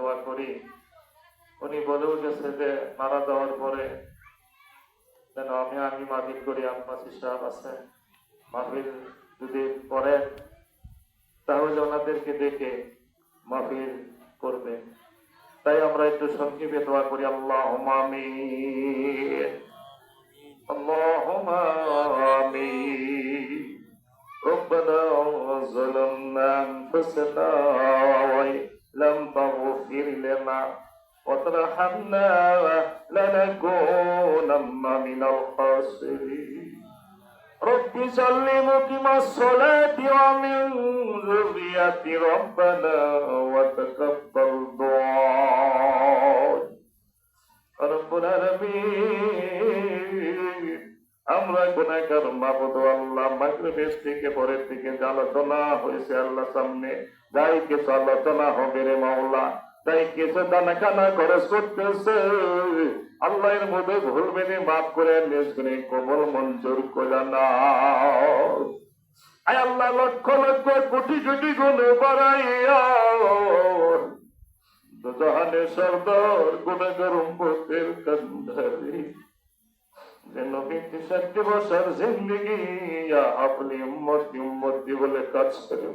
দোয়া করি। উনি বলেও গেছে যে মারা যাওয়ার পরে যেন আমি মাহফিল করি। আব্বাসী সাহেব আছেন, মাহফিল যদি করেন তাহলে ওনাদেরকে ডেকে মাহফিল করবে। তাই আমরা একটু সংক্ষেপে দোয়া করি। আল্লাহুম্মা আমিন, আল্লাহুম্মা আমিন। ربنا ظلمنا أنفسنا وإن لم تغفر لنا وترحمنا لنكونن من الخاسرين رب اجعل مقيم الصلاة ومن ذريتي ربنا وتقبل دعاء رب العالمين। আমরা গুনাহগার মাবুদ আল্লাহ, মাগরিবের থেকে পরের দিকে যে আলোচনা হয়েছে আল্লাহ সামনে, যাই কিছু আলোচনা হবে রে মাওলা, তাই কিছু দানা কানা খরচ করতেছে আল্লাহ, এর মধ্যে ভুল বেঁধে মাফ করে নিজ গুণে কবর মঞ্জুর করে নাও। আয় আল্লাহ, লক্ষ লক্ষ কোটি কোটি গুণ বাড়াইয়া দুজাহানের সর্দার গুনাহগার উম্মতের কান্দারি যেন ৬০ বছর জিন্দগি আপনি উম্মতি বলে কাজ করে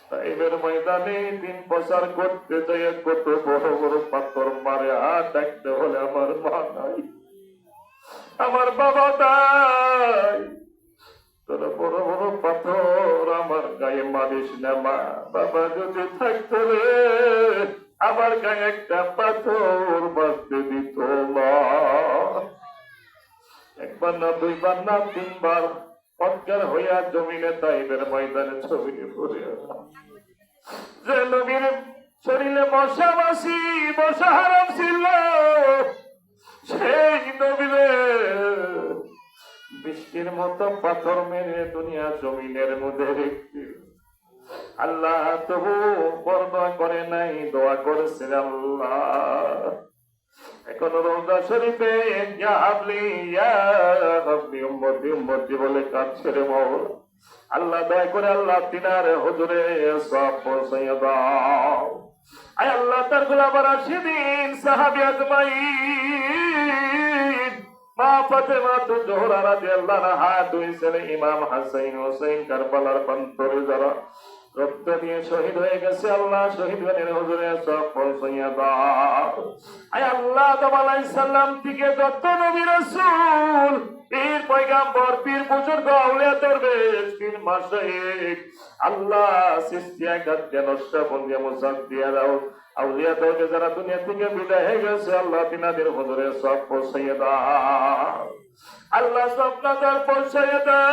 তাইবের ময়দানে দিন প্রচার করতে যায় কত বড় বড় পাথর মারে। হাত ডাকতে হলে আমার মা নাই, আমার বাবা নাই, তোরা বড় বড় পাথর আমার গায়ে মারিস না মা। বাবা যদি থাকতো রে আমার গায়ে একটা পাথর বাঁধতে দিত মা। একবার না, দুইবার না, তিনবার অজ্ঞান হইয়া জমিনে তাইবের ময়দানে ছড়িয়ে পড়ে যে নবীর শরীরে মশা মাসি মশা হারাম ছিল, সেই নবীরে বৃষ্টির মতো পাথর মেরে দুনিয়া জমিনের মধ্যে রেখে আল্লাহ তবু বর্ণনা করে নাই, দোয়া করেছেন আল্লাহ এখন রওজা শরীফে ইয়া হাবলি উম্মতি বলে কাঁদছে রে মাওলা। আল্লাহ দয়া করে আল্লাহ তিনার হুজুরে সওয়াব পৌঁছাইয়া দাও। আয় আল্লাহ তার গোলাম রাশিদিন সাহাবী আজমাইন মা ফাতেমা জোহরা রাদিয়াল্লাহু আনহা, দুই ছেলে ইমাম হাসান হোসেন কারবালার প্রান্তরে যারা রক্ত দিয়ে শহীদ হয়ে গেছে আল্লাহ, শহীদ গানের হুজুরে সব পৌঁছাইয়া দাও। আয় আল্লাহ আদম আলাইহিস সালাম থেকে যত নবী রাসূল পীর পয়গম্বর পীর বুজুর্গ আউলিয়া দরবেশ পীর মাশায়েখ আল্লাহ সৃষ্টিয়া গাদ্দা নকশা বন্দিয়া মুসাদ্দিয়া দাও। আউলিয়া দরকে যারা দুনিয়া থেকে বিদায় হয়ে গেছে আল্লাহ তিনাদের হুজুরে সব পৌঁছাইয়া দাও। আল্লাহ সব নাজার পৌঁছাইয়া দাও।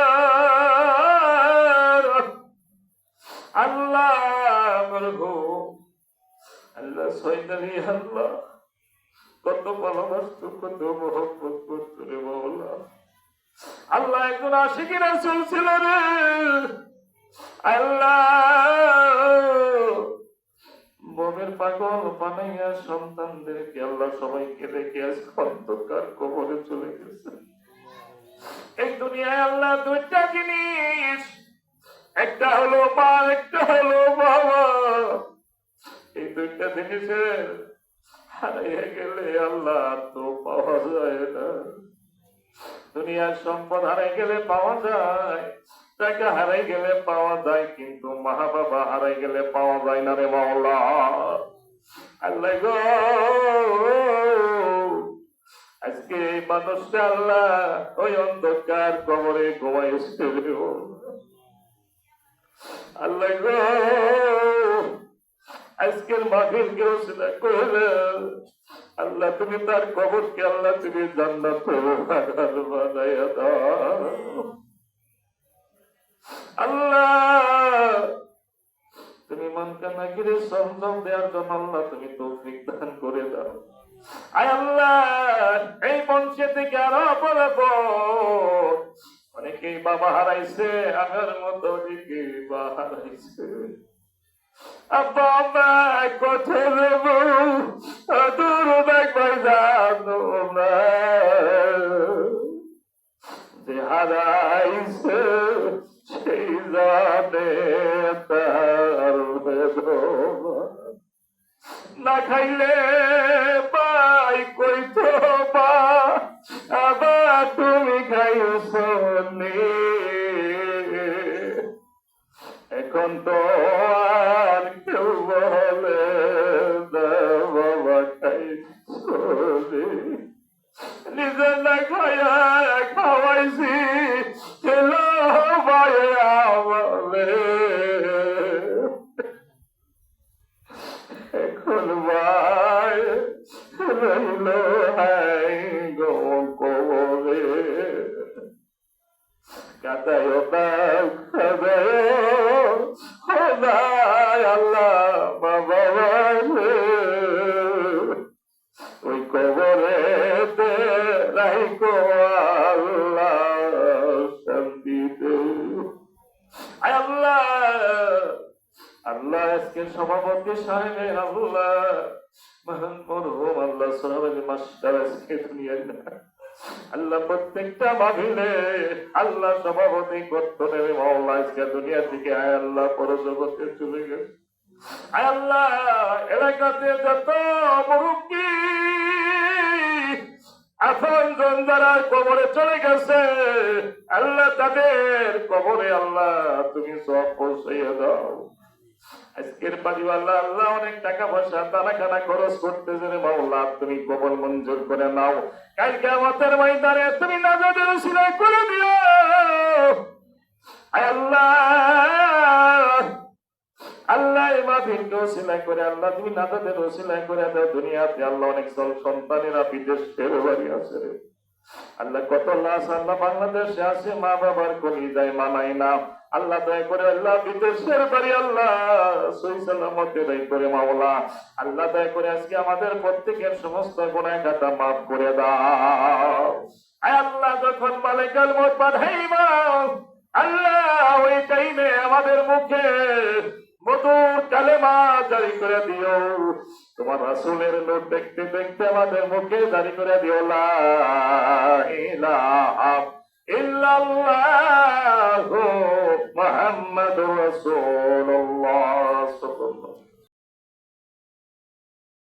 আল্লাহ আমার গো আল্লাহ সৈদালি আল্লাহ কত ভালোবাসত, কত মহব্বত করত রে মাওলা। আল্লাহ একজন আশিকি রাসূল ছিল রে আল্লাহ, মোমের পাগল বানাইয়া সন্তানদেরকে আল্লাহ সবাইকে রেখে আজ অন্ধকার কবরে চলে গেছে। এই দুনিয়ায় আল্লাহ দুইটা জিনিস, একটা হলো মা, একটা হলো বাবা। এই দুইটা জিনিসের হারিয়ে গেলে আল্লাহ তো পাওয়া যায় না। দুনিয়ার সম্পদ হারাই গেলে পাওয়া যায়, টাকা হারাই গেলে পাওয়া যায়, কিন্তু মা বাবা হারাই গেলে পাওয়া যায় না রে মাওলা। আল্লাহ গো আজকে এই মানুষটা আল্লাহ ওই অন্ধকার কবরে ঘুমাইছে রে আল্লাহ গো। আজকের মাহফিল কেউ সেটা করলে আল্লাহ তুমি তার কবরকে আল্লাহ তুমি জান্নাতের বাগান বানাইয়া দাও আল্লাহ। তুমি মনকে নাকিরে সংযম দেওয়ার জন্য আল্লাহ তুমি তৌফিক দান করে দাও। আয় আল্লাহ এই মঞ্চে থেকে আরো বরাবর অনেকেই বাবা হারাইছে, আমার মতো অনেকে বা হারাইছে। আব্বা আম্মা কত দেব দূর দেখবার জানো না, যে হারাইছে সেই জানে তার বেদনা। না খাইলে পাই কই তো বা আবার তুমি খাইছো নে এখন তো আর কেউ বলে না বাবা খাইছো রে নিজের না খাইয়া খাওয়াইছি খেলো ভাইয়া বলে এখন ভাই রইল হাই গো কবরে কাদায় দাও কাদায় খোদায় আল্লাহ বাবা ওই কবরেতে রাইকো আল্লাহ শান্তিতে আয় আল্লাহ আল্লাহ আজকে সভাপতি সাহেবে আল্লাহ মহান মরহুম আল্লাহ সাহেব মাস্টার আজকে দুনিয়ায় না আল্লাহ প্রত্যেকটা মাহফিলে আল্লাহ সভাপতি করতে নেবে মাওলা আজকে দুনিয়া থেকে আয় আল্লাহ পরজগতে চলে গেছে আয় আল্লাহ এলাকাতে যত মুরব্বী আপনজন যারা কবরে চলে গেছে আল্লাহ তাদের কবরে আল্লাহ তুমি সব পৌঁছাইয়া দাও আজকের পারিওয়ালা আল্লাহ অনেক টাকা পয়সা তারা খানা খরচ করতেছে রে মাওলা তুমি কবর মঞ্জুর করে নাও কালকে আমাদের ময়দানে তুমি নাজাদের উসিলা করে দিও আয় আল্লাহ আল্লাহ এই মাহফিলকে উসিলা করে আল্লাহ তুমি নাজাদের উসিলা করে দাও দুনিয়াতে আল্লাহ অনেক সন্তানেরা বিদেশের বাড়ি আছে রে আল্লাহ কত লাশ আল্লাহ বাংলাদেশে আছে মা বাবার কলিজায় মানাই না আল্লাহ দয়া করে আল্লাহ বিদেশের বাড়ি আল্লাহ সহি সালামতে দয়া করে মাওলা আল্লাহ দয়া করে আজকে আমাদের প্রত্যেকের সমস্ত গুনাহ খাতা মাফ করে দাও আয় আল্লাহ যখন মালিকাল মউত পাঠাইবা আল্লাহ ওই টাইমে আমাদের মুখে মধুর কালেমা জারি করে দিও তোমার রাসূলের নূর দেখতে দেখতে আমাদের মুখে জারি করে দিও লা ইলাহা ইল্লাল্লাহ